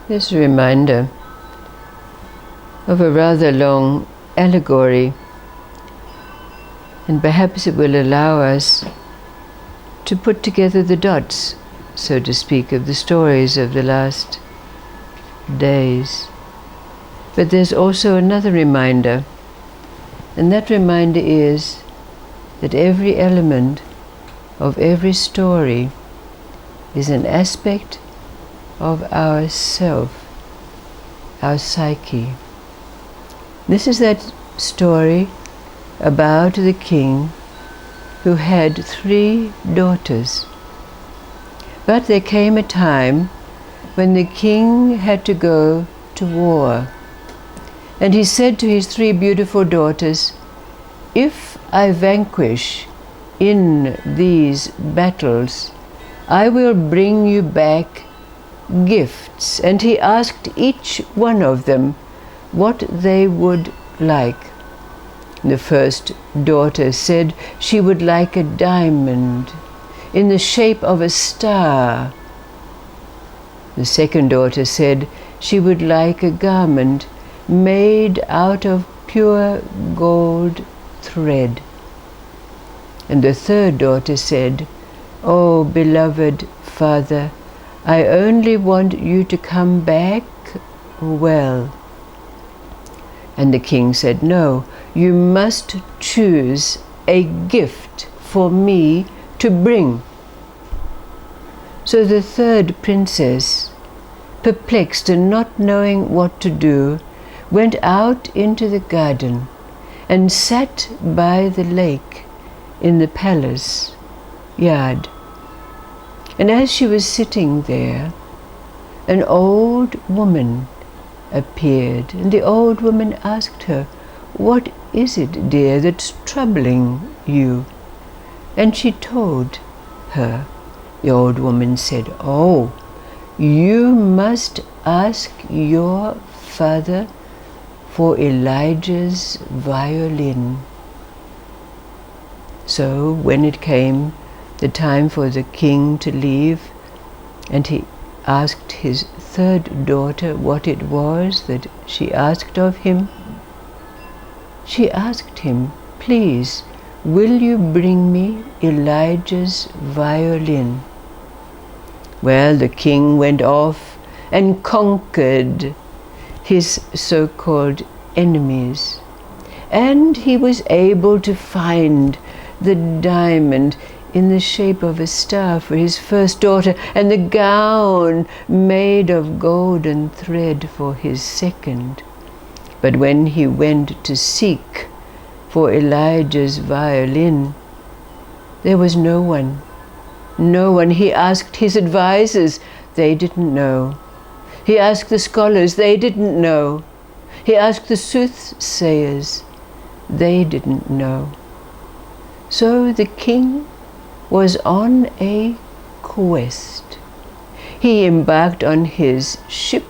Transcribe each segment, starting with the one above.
This reminder of a rather long allegory, and perhaps it will allow us to put together the dots, so to speak, of the stories of the last days. But there's also another reminder, and that reminder is that every element of every story is an aspect of our self, our psyche. This is that story about the king who had 3 daughters. But there came a time when the king had to go to war. And he said to his 3 beautiful daughters, "If I vanquish in these battles, I will bring you back gifts." And he asked each one of them what they would like. The first daughter said she would like a diamond in the shape of a star. The second daughter said she would like a garment made out of pure gold thread. And the third daughter said, "Oh, beloved father, I only want you to come back well." And the king said, "No, you must choose a gift for me to bring." So the third princess, perplexed and not knowing what to do, went out into the garden and sat by the lake in the palace yard. And as she was sitting there, an old woman appeared, and the old woman asked her, "What is it, dear, that's troubling you?" And she told her. The old woman said, "Oh, you must ask your father for Elijah's violin." So when it came the time for the king to leave, and he asked his third daughter what it was that she asked of him, she asked him, "Please, will you bring me Elijah's violin?" Well, the king went off and conquered his so-called enemies, and he was able to find the diamond in the shape of a star for his first daughter, and the gown made of golden thread for his second. But when he went to seek for Elijah's violin, there was no one. No one. He asked his advisors, they didn't know. He asked the scholars, they didn't know. He asked the soothsayers, they didn't know. So the king was on a quest. He embarked on his ship,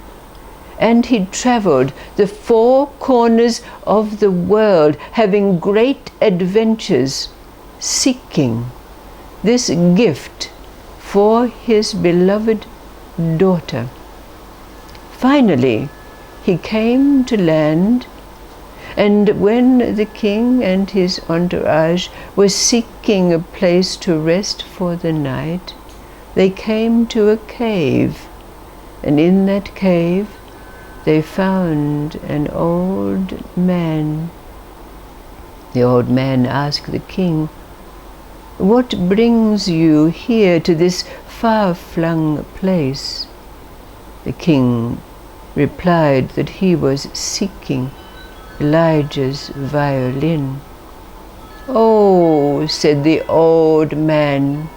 and he traveled the 4 corners of the world, having great adventures, seeking this gift for his beloved daughter. Finally, he came to land, and when the king and his entourage were seeking a place to rest for the night, they came to a cave, and in that cave they found an old man. The old man asked the king, "What brings you here to this far-flung place?" The king replied that he was seeking Elijah's violin. "Oh," said the old man,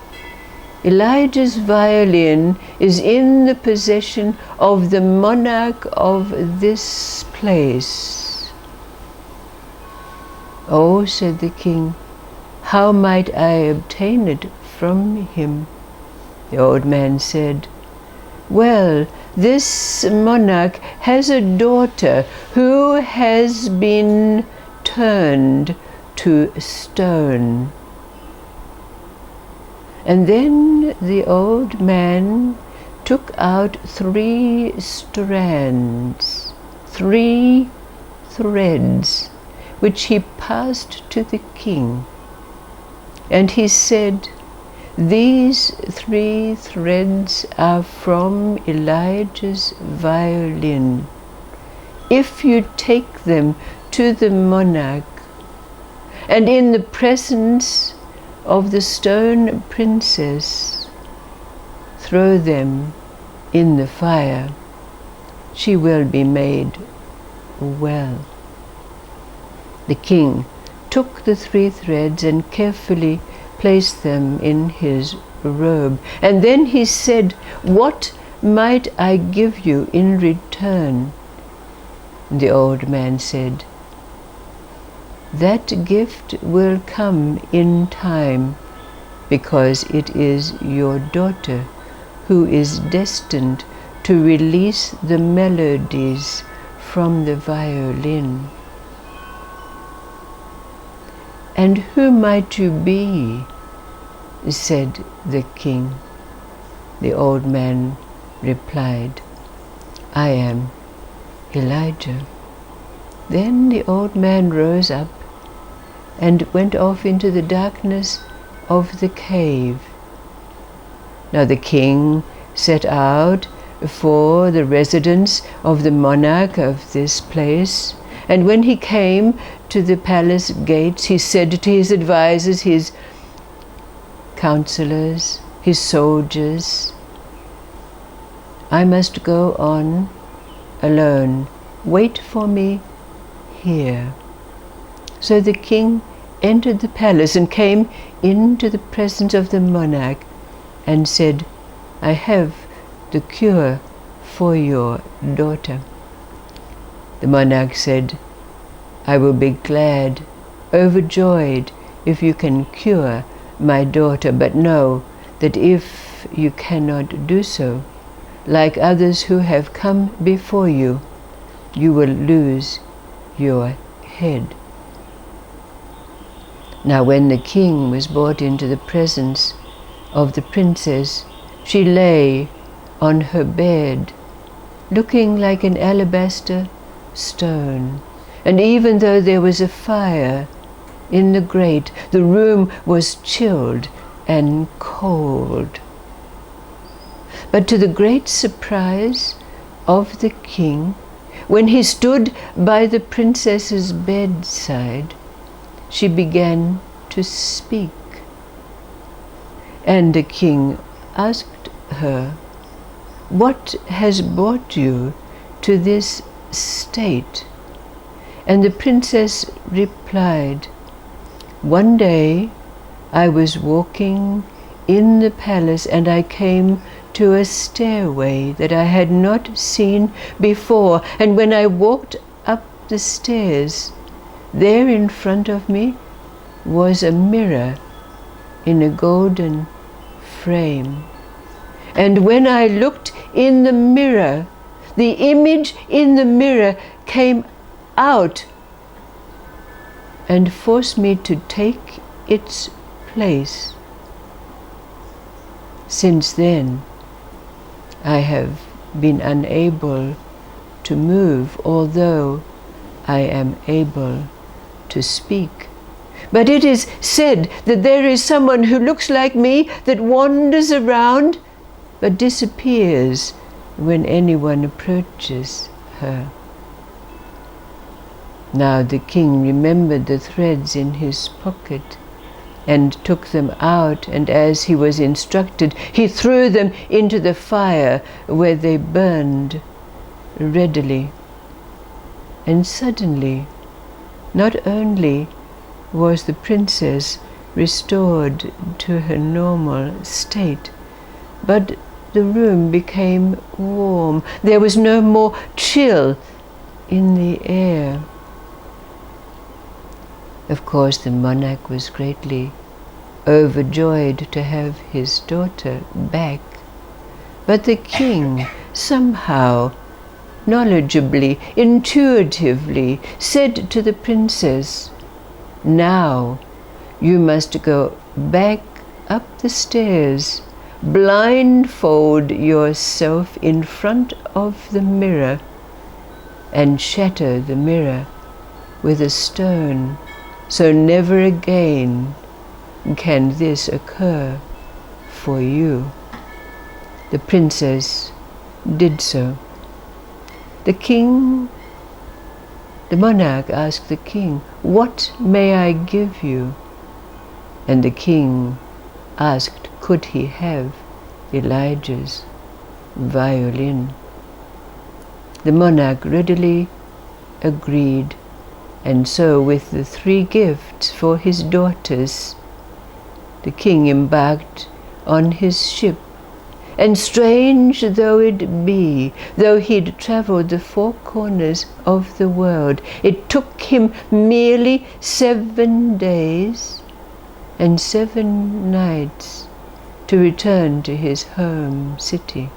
"Elijah's violin is in the possession of the monarch of this place." "Oh," said the king, "how might I obtain it from him?" The old man said, "Well, this monarch has a daughter who has been turned to stone." And then the old man took out 3 strands, 3 threads, which he passed to the king. And he said, "These 3 threads are from Elijah's violin. If you take them to the monarch, and in the presence of the stone princess, throw them in the fire, she will be made well." The king took the 3 threads and carefully placed them in his robe. And then he said, "What might I give you in return?" The old man said, "That gift will come in time, because it is your daughter who is destined to release the melodies from the violin." "And who might you be?" said the king. The old man replied, "I am Elijah." Then the old man rose up and went off into the darkness of the cave. Now the king set out for the residence of the monarch of this place. And when he came to the palace gates, he said to his advisors, his counselors, his soldiers, "I must go on alone. Wait for me here." So the king entered the palace and came into the presence of the monarch and said, "I have the cure for your daughter." The monarch said, "I will be glad, overjoyed, if you can cure my daughter, but know that if you cannot do so, like others who have come before you, you will lose your head." Now when the king was brought into the presence of the princess, she lay on her bed, looking like an alabaster stone. And even though there was a fire in the grate, the room was chilled and cold. But to the great surprise of the king, when he stood by the princess's bedside, she began to speak. And the king asked her, "What has brought you to this state?" And the princess replied, "One day I was walking in the palace, and I came to a stairway that I had not seen before. And when I walked up the stairs, there in front of me was a mirror in a golden frame. And when I looked in the mirror, the image in the mirror came out and forced me to take its place. Since then, I have been unable to move, although I am able to speak. But it is said that there is someone who looks like me that wanders around but disappears when anyone approaches her." Now the king remembered the threads in his pocket and took them out, and as he was instructed, he threw them into the fire, where they burned readily. And suddenly, not only was the princess restored to her normal state, but the room became warm. There was no more chill in the air. Of course, the monarch was greatly overjoyed to have his daughter back. But the king somehow, knowledgeably, intuitively, said to the princess, "Now you must go back up the stairs blindfold yourself in front of the mirror and shatter the mirror with a stone, so never again can this occur for you." The princess did so. The monarch asked the king, "What may I give you?" And the king asked, could he have Elijah's violin? The monarch readily agreed, and so with the 3 gifts for his daughters, the king embarked on his ship. And strange though it be, though he'd travelled the 4 corners of the world, it took him merely 7 days and 7 nights to return to his home city.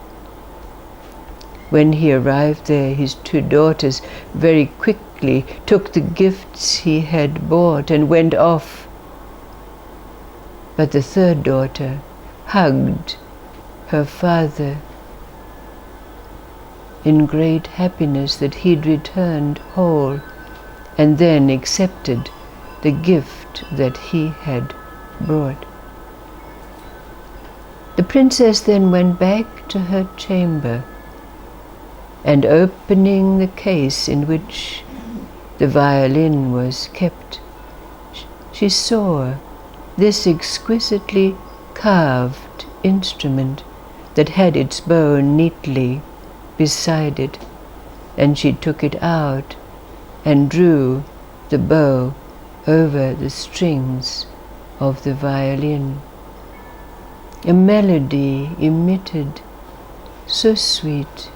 When he arrived there, his 2 daughters very quickly took the gifts he had bought and went off. But the 3rd daughter hugged her father in great happiness that he'd returned whole, and then accepted the gift that he had brought. The princess then went back to her chamber, and opening the case in which the violin was kept, she saw this exquisitely carved instrument that had its bow neatly beside it, and she took it out and drew the bow over the strings of the violin. A melody emitted, so sweet,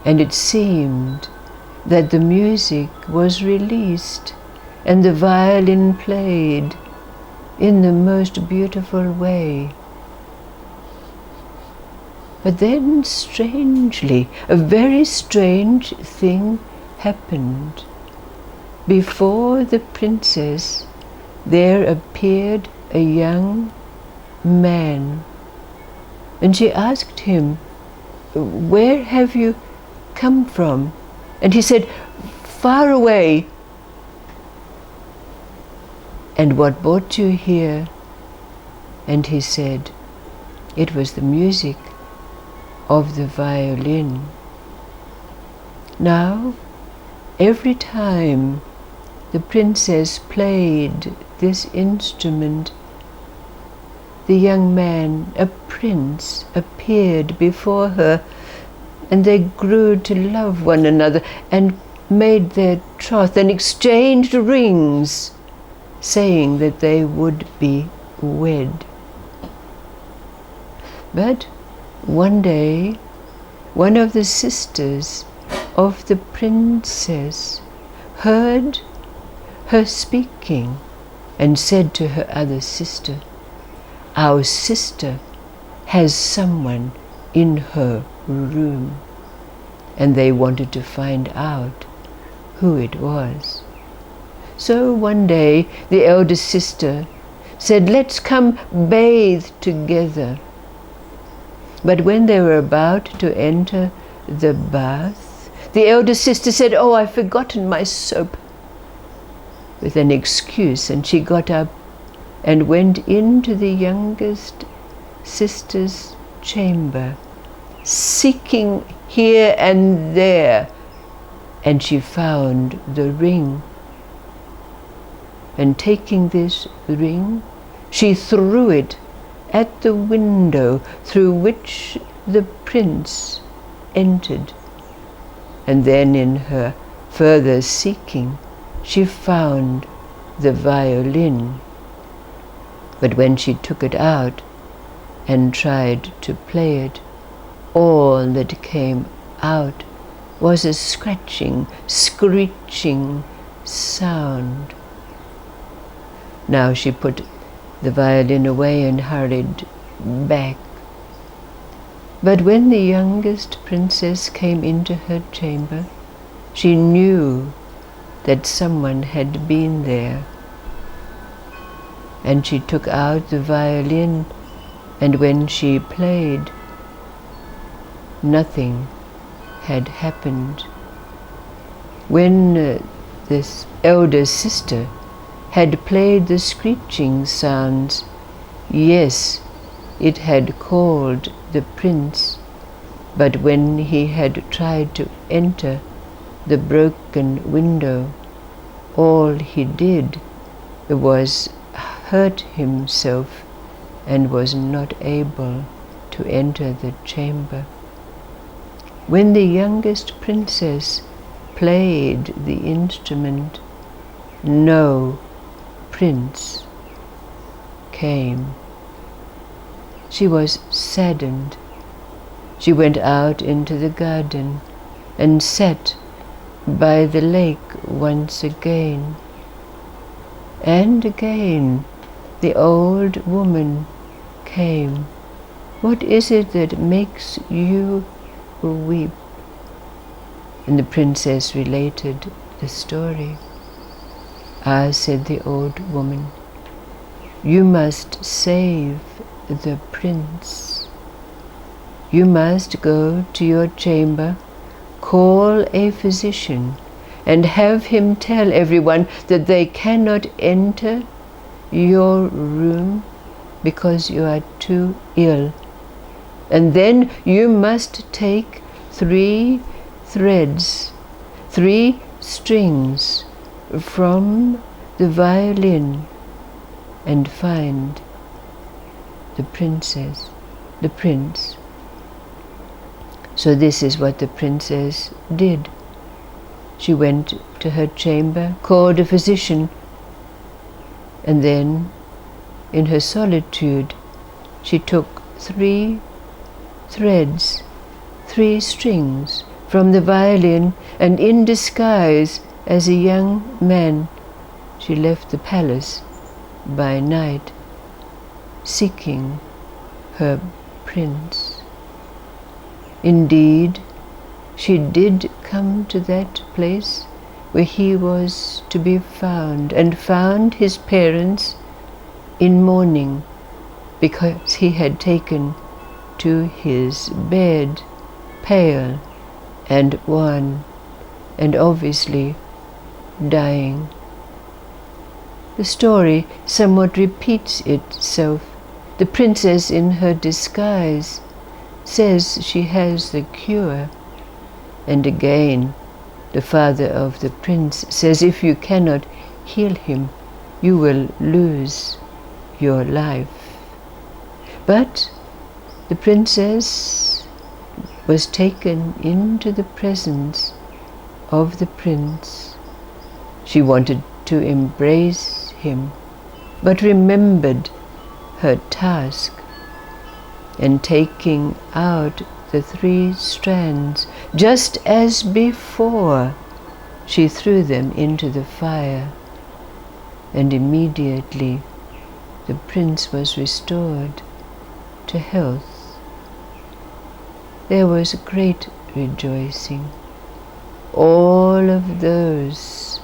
and it seemed that the music was released and the violin played in the most beautiful way. But then, strangely, a very strange thing happened. Before the princess, there appeared a young man, and she asked him, "Where have you come from?" And he said, "Far away." "And what brought you here?" And he said, "It was the music of the violin." Now, every time the princess played this instrument, the young man, a prince, appeared before her, and they grew to love one another and made their troth and exchanged rings, saying that they would be wed. But one day, one of the sisters of the princess heard her speaking and said to her other sister, "Our sister has someone in her room," and they wanted to find out who it was. So one day the elder sister said, "Let's come bathe together." But when they were about to enter the bath, the elder sister said, "Oh, I've forgotten my soap," with an excuse, and she got up and went into the youngest sister's chamber, seeking here and there, and she found the ring. And taking this ring, she threw it at the window through which the prince entered. And then in her further seeking, she found the violin. But when she took it out and tried to play it, all that came out was a scratching, screeching sound. Now she put the violin away and hurried back. But when the youngest princess came into her chamber, she knew that someone had been there. And she took out the violin and when she played, nothing had happened. When this elder sister had played the screeching sounds, yes, it had called the prince, but when he had tried to enter the broken window, all he did was hurt himself and was not able to enter the chamber. When the youngest princess played the instrument, no prince came. She was saddened. She went out into the garden and sat by the lake once again. And again the old woman came. "What is it that makes you weep?" And the princess related the story. "Ah," said the old woman, "you must save the prince. You must go to your chamber, call a physician, and have him tell everyone that they cannot enter your room because you are too ill. And then you must take 3 threads, 3 strings from the violin and find the prince. So this is what the princess did. She went to her chamber, called a physician, and then, in her solitude, she took 3 threads, 3 strings from the violin, and in disguise as a young man, she left the palace by night, seeking her prince. Indeed, she did come to that place where he was to be found, and found his parents in mourning because he had taken to his bed, pale and wan, and obviously dying. The story somewhat repeats itself. The princess, in her disguise, says she has the cure, and again the father of the prince says, if you cannot heal him, you will lose your life. But the princess was taken into the presence of the prince. She wanted to embrace him, but remembered her task, and taking out the 3 strands, just as before, she threw them into the fire, and immediately the prince was restored to health. There was great rejoicing. All of those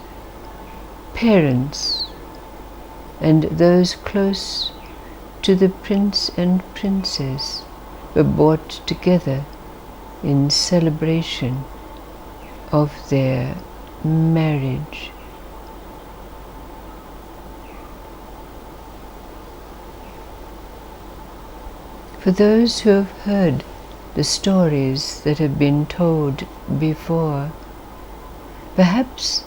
parents and those close to the prince and princess were brought together in celebration of their marriage. For those who have heard the stories that have been told before, perhaps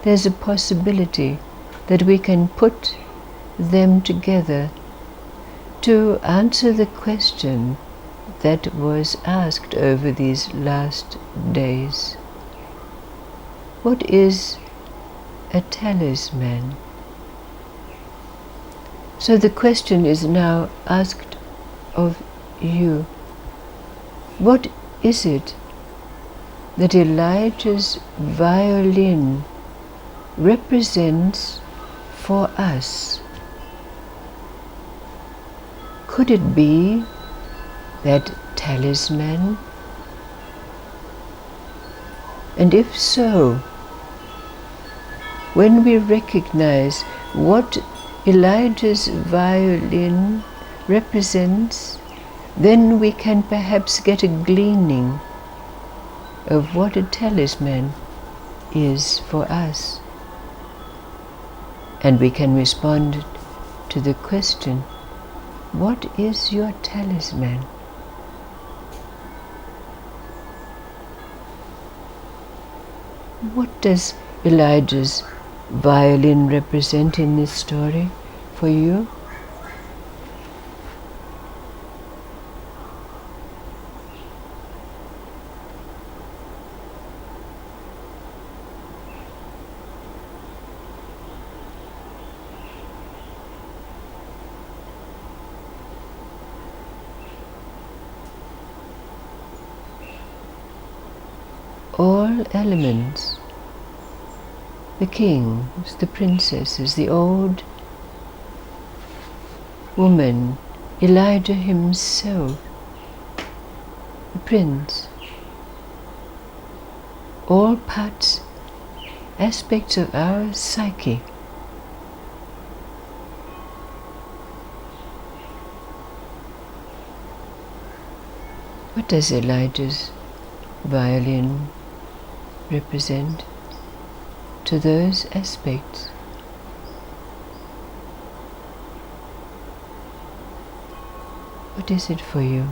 there's a possibility that we can put them together to answer the question that was asked over these last days. What is a talisman? So the question is now asked of you. What is it that Elijah's violin represents for us? Could it be that talisman? And if so, when we recognize what Elijah's violin represents, then we can perhaps get a gleaning of what a talisman is for us. And we can respond to the question, what is your talisman? What does Elijah's violin represent in this story for you? All elements, the kings, the princesses, the old woman, Elijah himself, the prince, all parts, aspects of our psyche. What does Elijah's violin represent to those aspects? What is it for you?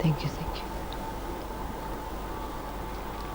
Thank you, thank you.